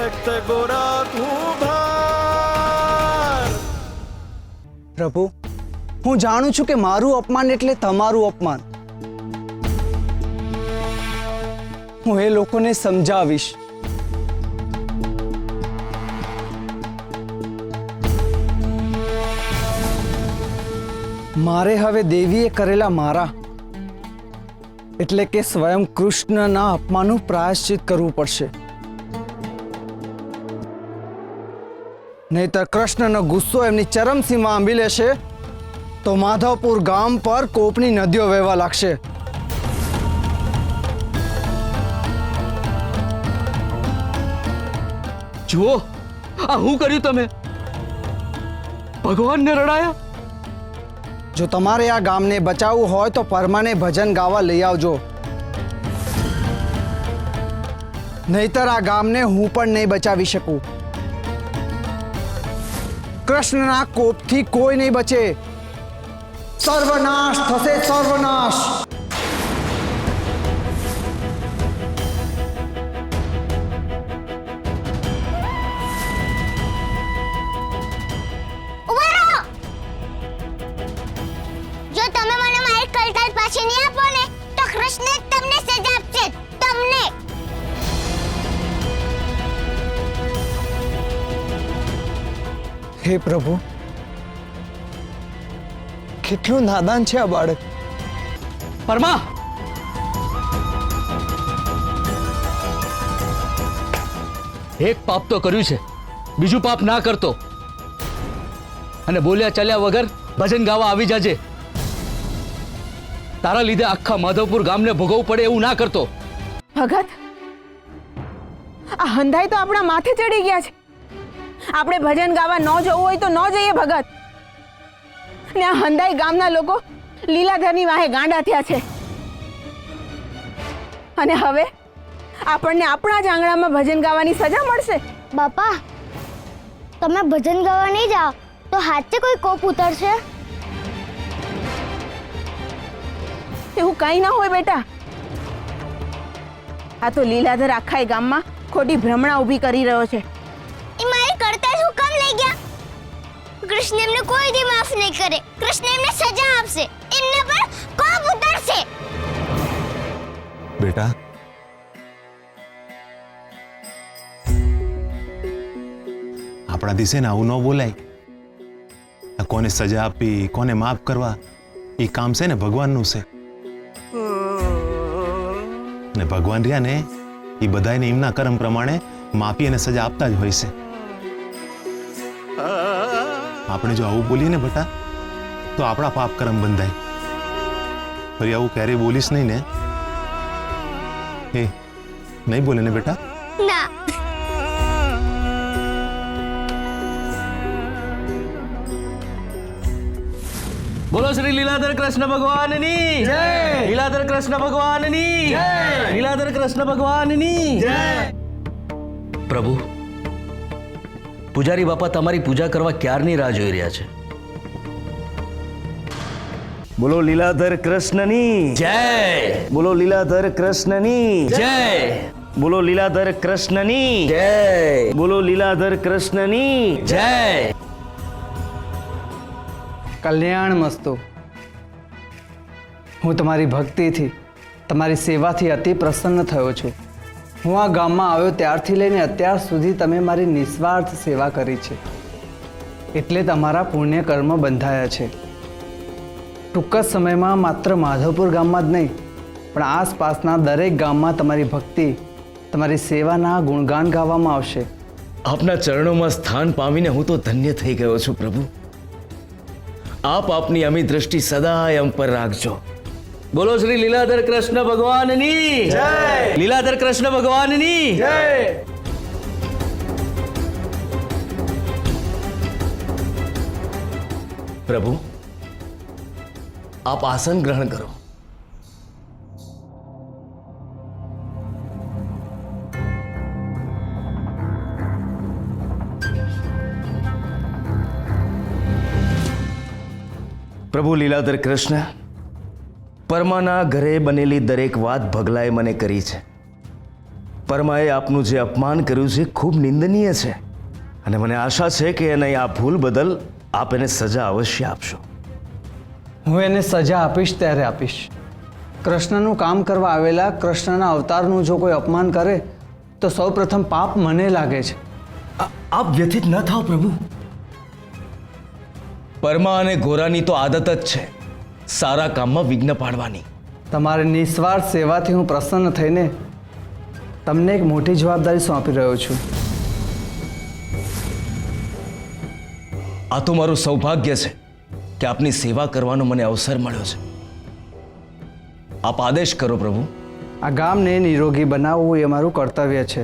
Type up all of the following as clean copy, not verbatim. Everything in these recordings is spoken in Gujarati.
રક્ત ગોરાખું ભાર. પ્રભુ, હું જાણું છું કે મારું અપમાન એટલે તમારું અપમાન. હું એ લોકોને સમજાવીશ. મારે હવે દેવીએ કરેલા મારા એટલે કે સ્વયં કૃષ્ણના અપમાનનું પ્રાયશ્ચિત કરવું પડશે. નહીતર કૃષ્ણનો ગુસ્સો એમની ચરમસીમા આંબી લેશે તો માધવપુર ગામ પર કોપની નદીઓ વહેવા લાગશે. જુઓ, આ શું કર્યું તમે? ભગવાનને રડાયા? જો તમારે આ ગામને બચાવવું હોય તો પરમાને ભજન ગાવા લઈ આવજો. નહીતર આ ગામને હું પણ નહીં બચાવી શકું. કૃષ્ણના કોપથી કોઈ નહીં બચે. સર્વનાશ થશે, સર્વનાશ. જો તમે મને મારી કલકલ પાછી નહીં આપો ને તો કૃષ્ણ તમને સજા આપશે. તમને. હે પ્રભુ, કેટલું નાદાન છે આ બાળક. પરમા, એક પાપ તો કર્યું છે, બીજું પાપ ના કરતો. અને બોલ્યા ચાલ્યા વગર ભજન ગાવા આવી જાજે. તારા લીધે આખા માધવપુર ગામને ભોગવવું પડે એવું ના કરતો. ભગત, આ હંધાઈ તો આપણા માથે ચડી ગયા છે. આપણે ભજન ગાવા ન જવું હોય તો ન જઈએ ભગત. ને આ હંધાઈ ગામના લોકો લીલાધરની વાહે ગાંડા થયા છે. અને હવે આપણને આપણા જ આંગણામાં ભજન ગાવાની સજા મળશે. બાપા, તમે ભજન ગાવા નહીં જાઓ તો હાથે કોઈ કોપ ઉતરશે. એવું કઈ ના હોય બેટા. આ તો લીલાધર આખાય ગામમાં ખોટી ભ્રમણા ઊભી કરી રહ્યો છે. એ મારી કરતા શું કામ લઈ ગયા? કૃષ્ણ એમને કોઈ દી માફ નહીં કરે. કૃષ્ણ એમને સજા આપશે. એમના પર કોપ ઉતરશે. બેટા, આપણા દિશે ને આવું ન બોલાય. આ કોને સજા આપી, કોને માફ કરવા, એ કામ છે ને ભગવાનનું છે. ને ભગવાન રહ્યા ને એ બધાને એમના કર્મ પ્રમાણે માફી અને સજા આપતા જ હોય છે. આપણે જો આવું બોલીએ ને બેટા તો આપણા પાપ કર્મ બંધાય. ફરી આવું ક્યારેય બોલીશ નહીં ને? એ નહીં બોલે ને બેટા? ના. બોલો શ્રી લીલાધર કૃષ્ણ ભગવાનની જય. લીલાધર કૃષ્ણ ભગવાનની જય. લીલાધર કૃષ્ણ ભગવાનની જય. પ્રભુ, પૂજારી બાપા તમારી પૂજા કરવા ક્યારની રાહ જોઈ રહ્યા છે. બોલો લીલાધર કૃષ્ણની જય. બોલો લીલાધર કૃષ્ણની જય. બોલો લીલાધર કૃષ્ણની જય. બોલો લીલાધર કૃષ્ણની જય. કલ્યાણ મસ્તુ. હું તમારી ભક્તિથી, તમારી સેવાથી અતિ પ્રસન્ન થયો છું. હું આ ગામમાં આવ્યો ત્યારથી લઈને અત્યાર સુધી તમે મારી નિસ્વાર્થ સેવા કરી છે. એટલે તમારા પુણ્ય કર્મ બંધાયા છે. ટૂંક જ સમયમાં માત્ર માધવપુર ગામમાં જ નહીં પણ આસપાસના દરેક ગામમાં તમારી ભક્તિ, તમારી સેવાના ગુણગાન ગાવામાં આવશે. આપના ચરણોમાં સ્થાન પામીને હું તો ધન્ય થઈ ગયો છું પ્રભુ. આપ આપની અમી દ્રષ્ટિ સદાય અમ પર રાખજો. બોલો શ્રી લીલાધર કૃષ્ણ ભગવાનની જય. લીલાધર કૃષ્ણ ભગવાનની જય. પ્રભુ, આપ આસન ગ્રહણ કરો. પ્રભુ લીલાધર કૃષ્ણ, પરમાના ઘરે બનેલી દરેક વાત ભગલાએ મને કરી છે. પરમાએ આપનું જે અપમાન કર્યું છે ખૂબ નિંદનીય છે અને મને આશા છે કે એને આ ભૂલ બદલ આપ એને સજા અવશ્ય આપશો. હું એને સજા આપીશ ત્યારે આપીશ. કૃષ્ણનું કામ કરવા આવેલા કૃષ્ણના અવતારનું જો કોઈ અપમાન કરે તો સૌપ્રથમ પાપ મને લાગે છે. આપ વ્યથિત ન થાઓ પ્રભુ. પરમા અને ગોરાની તો આદત જ છે સારા કામમાં વિઘ્ન પાડવાની. તમારી નિસ્વાર્થ સેવાથી હું પ્રસન્ન થઈને તમને એક મોટી જવાબદારી સોંપી રહ્યો છું. આ તો મારું સૌભાગ્ય છે કે આપની સેવા કરવાનો મને અવસર મળ્યો છે. આપ આદેશ કરો પ્રભુ. આ ગામને નિરોગી બનાવવું એ મારું કર્તવ્ય છે.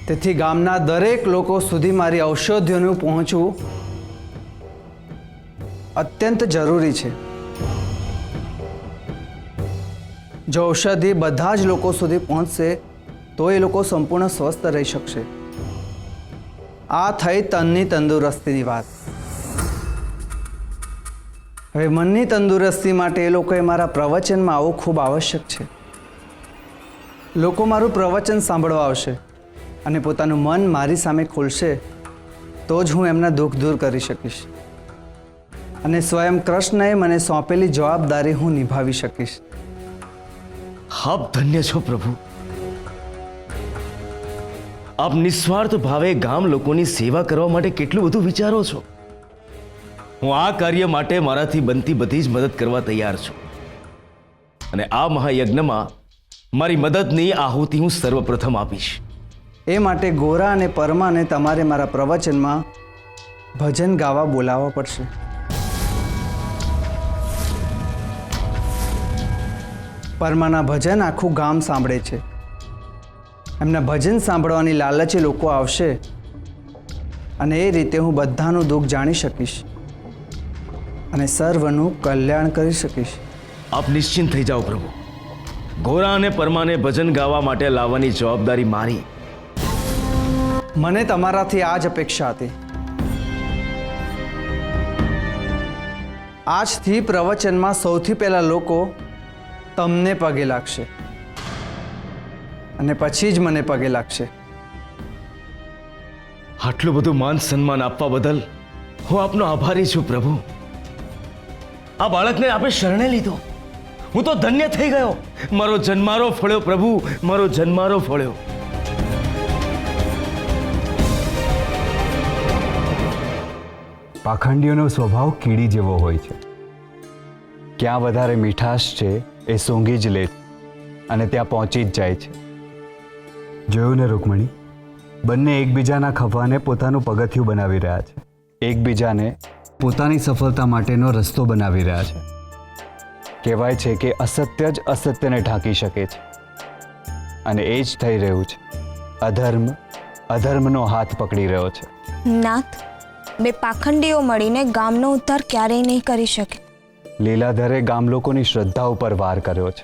તેથી ગામના દરેક લોકો સુધી મારી ઔષધિઓનું પહોંચવું અત્યંત જરૂરી છે. જો ઔષધિ બધા જ લોકો સુધી પહોંચશે તો એ લોકો સંપૂર્ણ સ્વસ્થ રહી શકશે. આ થઈ તનની તંદુરસ્તીની વાત. હવે મનની તંદુરસ્તી માટે એ લોકોએ મારા પ્રવચનમાં આવવું ખૂબ આવશ્યક છે. લોકો મારું પ્રવચન સાંભળવા આવશે અને પોતાનું મન મારી સામે ખોલશે તો જ હું એમના દુઃખ દૂર કરી શકીશ અને સ્વયં કૃષ્ણએ મને સોંપેલી જવાબદારી હું નિભાવી શકીશ. આપ ધન્ય છો પ્રભુ. આપ નિસ્વાર્થ ભાવે ગામ લોકોની સેવા કરવા માટે કેટલું બધું વિચારો છો. હું આ કાર્ય માટે મારાથી બનતી બધી જ મદદ કરવા તૈયાર છું અને આ મહાયજ્ઞમાં મારી મદદની આહુતિ હું સર્વપ્રથમ આપીશ. એ માટે ગોરા અને પરમાને તમારે મારા પ્રવચનમાં ભજન ગાવા બોલાવવા પડશે. પરમાના ભજન આખું ગામ સાંભળે છે. એમના ભજન સાંભળવાની લાલચે લોકો આવશે અને એ રીતે હું બધાનું દુઃખ જાણી શકીશ અને સર્વનું કલ્યાણ કરી શકીશ. આપ નિશ્ચિંત થઈ જાઓ પ્રભુ. ગોરા અને પરમાને ભજન ગાવા માટે લાવવાની જવાબદારી મારી. મને તમારાથી આ જ અપેક્ષા હતી. આજથી પ્રવચનમાં સૌથી પહેલા લોકો તમને પગે લાગશે અને પછી જ મને પગે લાગશે. આટલું બધું માન સન્માન આપવા બદલ હું આપનો આભારી છું પ્રભુ. આ બાળકને આપે શરણે લીધો. હું તો ધન્ય થઈ ગયો. મારો જન્મારો ફળ્યો પ્રભુ, મારો જન્મારો ફળ્યો. પાખંડીઓનો સ્વભાવ કીડી જેવો હોય છે. ક્યાં વધારે મીઠાશ છે એ સૂંઘી જ લે અને ત્યાં પહોંચી જ જાય છે. જોયું ને રૂકમણી, બંને એકબીજાના ખભાને પોતાનું પગથિયું બનાવી રહ્યા છે. એકબીજાને પોતાની સફળતા માટેનો રસ્તો બનાવી રહ્યા છે. કહેવાય છે કે અસત્ય જ અસત્યને ઢાંકી શકે છે અને એ જ થઈ રહ્યું છે. અધર્મ અધર્મનો હાથ પકડી રહ્યો છે. નાથ, બે પાખંડીઓ મળીને ગામનો ઉદ્ધાર ક્યારેય નહીં કરી શકે. લીલાધરે ગામ લોકોની શ્રદ્ધા ઉપર વાર કર્યો છે.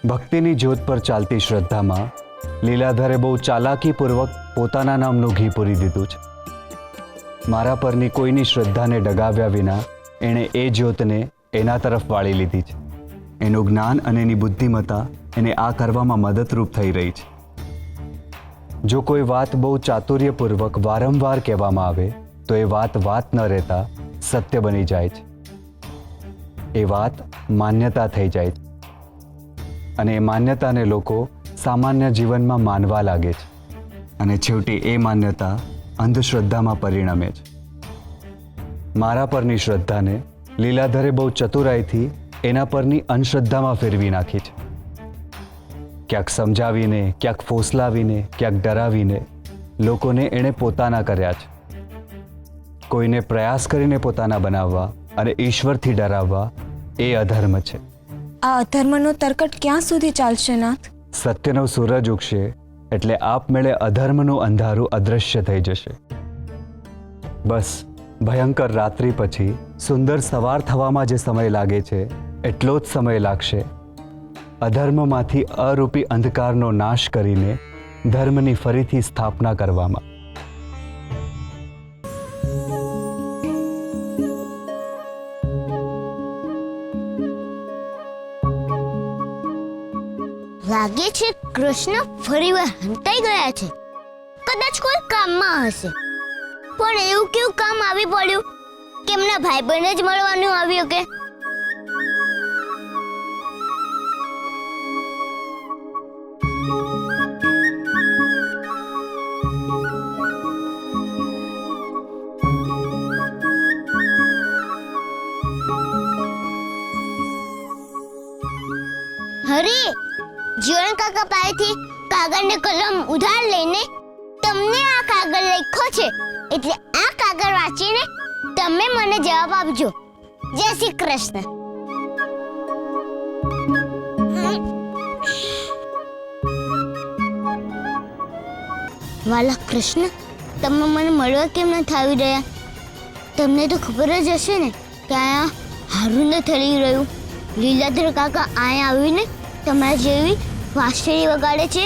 ભક્તિની જ્યોત પર ચાલતી શ્રદ્ધામાં લીલાધરે બહુ ચાલાકીપૂર્વક પોતાના નામનું ઘી પૂરી દીધું છે. મારા પરની કોઈની શ્રદ્ધાને ડગાવ્યા વિના એણે એ જ્યોતને એના તરફ વાળી લીધી છે. એનું જ્ઞાન અને એની બુદ્ધિમત્તા એને આ કરવામાં મદદરૂપ થઈ રહી છે. જો કોઈ વાત બહુ ચાતુર્યપૂર્વક વારંવાર કહેવામાં આવે તો એ વાત ન રહેતા સત્ય બની જાય છે. એ વાત માન્યતા થઈ જાય છે અને એ માન્યતાને લોકો સામાન્ય જીવનમાં માનવા લાગે છે અને છેવટે એ માન્યતા અંધશ્રદ્ધામાં પરિણમે છે. મારા પરની શ્રદ્ધાને લીલાધરે બહુ ચતુરાઈથી એના પરની અંધશ્રદ્ધામાં ફેરવી નાખી છે. ક્યાંક સમજાવીને, ક્યાંક ફોસલાવીને, ક્યાંક ડરાવીને લોકોને એણે પોતાના કર્યા છે. કોઈને પ્રયાસ કરીને પોતાના બનાવવા અને ઈશ્વરથી ડરાવવા એ અધર્મ છે. આ અધર્મનો તરકટ ક્યાં સુધી ચાલશે નાથ? સત્યનો સૂરજ ઉગશે એટલે આપમેળે અધર્મનું અંધારું અદૃશ્ય થઈ જશે. બસ ભયંકર રાત્રિ પછી સુંદર સવાર થવામાં જે સમય લાગે છે એટલો જ સમય લાગશે અધર્મમાંથી અરૂપી અંધકારનો નાશ કરીને ધર્મની ફરીથી સ્થાપના કરવામાં. લાગે છે કૃષ્ણ ફરીવાર હંતાઈ ગયા છે. કદાચ કોઈ કામમાં હશે. પણ એવું કેવું કામ આવી પડ્યું કે એમના ભાઈબંધને જ મળવાનું આવ્યું કે? હરી, જીવન કાકા પાસેથી કાગળ ને કલમ ઉધાર લઈને તમને આ કાગળ લખ્યો છે, એટલે આ કાગળ વાંચીને તમે મને જવાબ આપજો. જય શ્રી કૃષ્ણ. વાલા કૃષ્ણ, તમે મને મળવા કેમ નથી આવી રહ્યા? તમને તો ખબર જ હશે ને કે આ હારું ન થઈ રહ્યું. લીલાધર કાકા અહીંયા આવીને તમારા જેવી વાંસળી વગાડે છે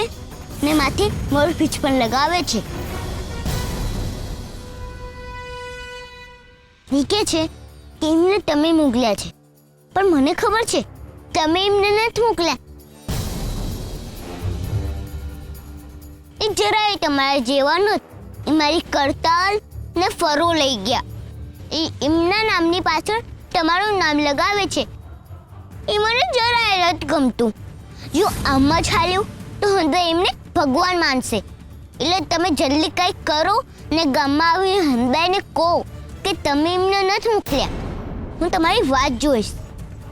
ને માથે મોરપીંછ પણ લગાવે છે. નીકે છે કે એમને તમે મોકલ્યા છે, પણ મને ખબર છે તમે એમને નથી મોકલ્યા. એ જરાય તમારા જેવા નથી. એ મારી કરતાલ ને ફરો લઈ ગયા. એ એમના નામની પાછળ તમારું નામ લગાવે છે. એ મને જરાય નથી ગમતું. જો આમાં જ હાલ્યું તો હંધાઈ એમને ભગવાન માનશે. એટલે તમે જલ્દી કંઈક કરો ને ગામમાં આવીને હંધાઈને કહો કે તમે એમને નથી મોકલ્યા. હું તમારી વાત જોઈશ.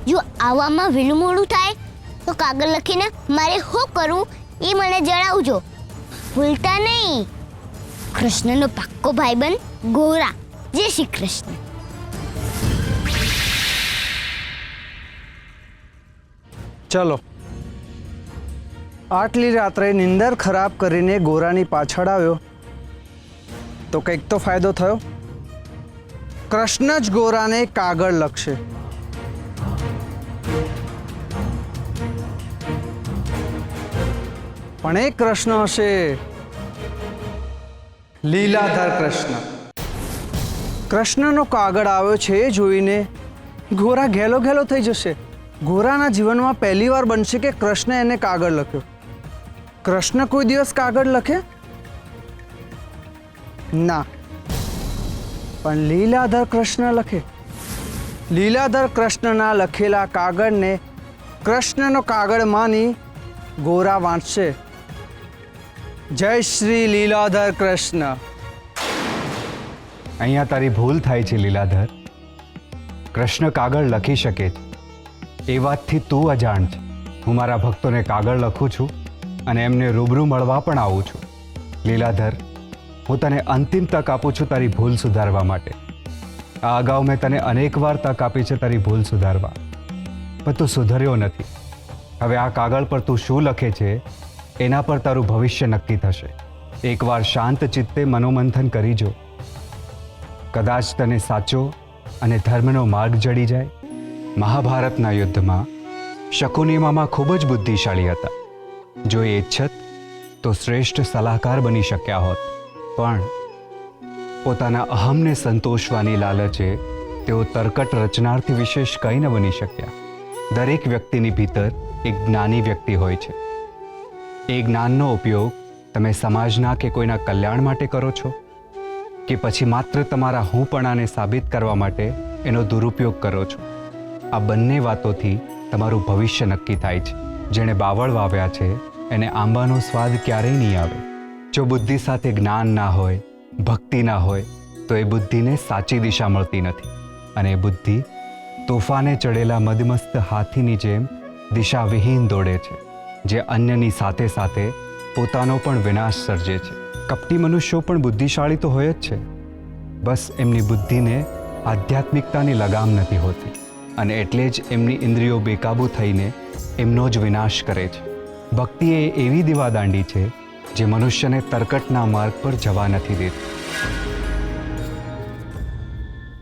જો આવવામાં વહેલું મોડું થાય તો કાગળ લખીને મારે શું કરવું એ મને જણાવજો. ભૂલતા નહીં. કૃષ્ણનો પાક્કો ભાઈબંધ ગોરા. જય શ્રી કૃષ્ણ. ચલો, આટલી રાત્રે નિંદર ખરાબ કરીને ગોરાની પાછળ આવ્યો તો કંઈક તો ફાયદો થયો. કૃષ્ણ જ ગોરાને કાગળ લખશે. પણ એ કૃષ્ણ હશે લીલાધર કૃષ્ણ. કૃષ્ણનો કાગળ આવ્યો છે એ જોઈને ગોરા ઘેલો ઘેલો થઈ જશે. ગોરાના જીવનમાં પહેલી વાર બનશે કે કૃષ્ણ એને કાગળ લખ્યો. કૃષ્ણ કોઈ દિવસ કાગળ લખે ના, પણ લીલાધર કૃષ્ણ લખે. લીલાધર કૃષ્ણના લખેલા કાગળને કૃષ્ણનો કાગળ માની ગોરા વાંચશે. જય શ્રી લીલાધર કૃષ્ણ. અહીંયા તારી ભૂલ થાય છે લીલાધર. કૃષ્ણ કાગળ લખી શકે છે એ વાતથી તું અજાણ છે. હું મારા ભક્તોને કાગળ લખું છું અને એમને રૂબરૂ મળવા પણ આવું છું. લીલાધર, હું તને અંતિમ તક આપું છું તારી ભૂલ સુધારવા માટે. આ અગાઉ મેં તને અનેકવાર તક આપી છે તારી ભૂલ સુધારવા, પણ તું સુધર્યો નથી. હવે આ કાગળ પર તું શું લખે છે એના પર તારું ભવિષ્ય નક્કી થશે. એકવાર શાંત ચિત્તે મનોમંથન કરી જો. કદાચ તને સાચો અને ધર્મનો માર્ગ જડી જાય. મહાભારતના યુદ્ધમાં શકુની મામા ખૂબ જ બુદ્ધિશાળી હતા. જો એ ઈચ્છત તો શ્રેષ્ઠ સલાહકાર બની શક્યા હોત, પણ પોતાના અહમને સંતોષવાની લાલચે તેઓ તરકટ રચનાર્થી વિશેષ કંઈ ન બની શક્યા. દરેક વ્યક્તિની ભીતર એક જ્ઞાની વ્યક્તિ હોય છે. એ જ્ઞાનનો ઉપયોગ તમે સમાજના કે કોઈના કલ્યાણ માટે કરો છો કે પછી માત્ર તમારા હુંપણાને સાબિત કરવા માટે એનો દુરુપયોગ કરો છો? આ બંને વાતોથી તમારું ભવિષ્ય નક્કી થાય છે. જેણે બાવળ વાવ્યા છે એને આંબાનો સ્વાદ ક્યારેય નહીં આવે. જો બુદ્ધિ સાથે જ્ઞાન ના હોય, ભક્તિ ના હોય, તો એ બુદ્ધિને સાચી દિશા મળતી નથી. અને એ બુદ્ધિ તોફાને ચડેલા મદમસ્ત હાથીની જેમ દિશાવિહીન દોડે છે, જે અન્યની સાથે સાથે પોતાનો પણ વિનાશ સર્જે છે. કપટી મનુષ્યો પણ બુદ્ધિશાળી તો હોય જ છે, બસ એમની બુદ્ધિને આધ્યાત્મિકતાની લગામ નથી હોતી, અને એટલે જ એમની ઇન્દ્રિયો બેકાબૂ થઈને એમનો જ વિનાશ કરે છે. ભક્તિ એ એવી દીવાદાંડી છે જે મનુષ્યને તરકટના માર્ગ પર જવા નથી દેતી.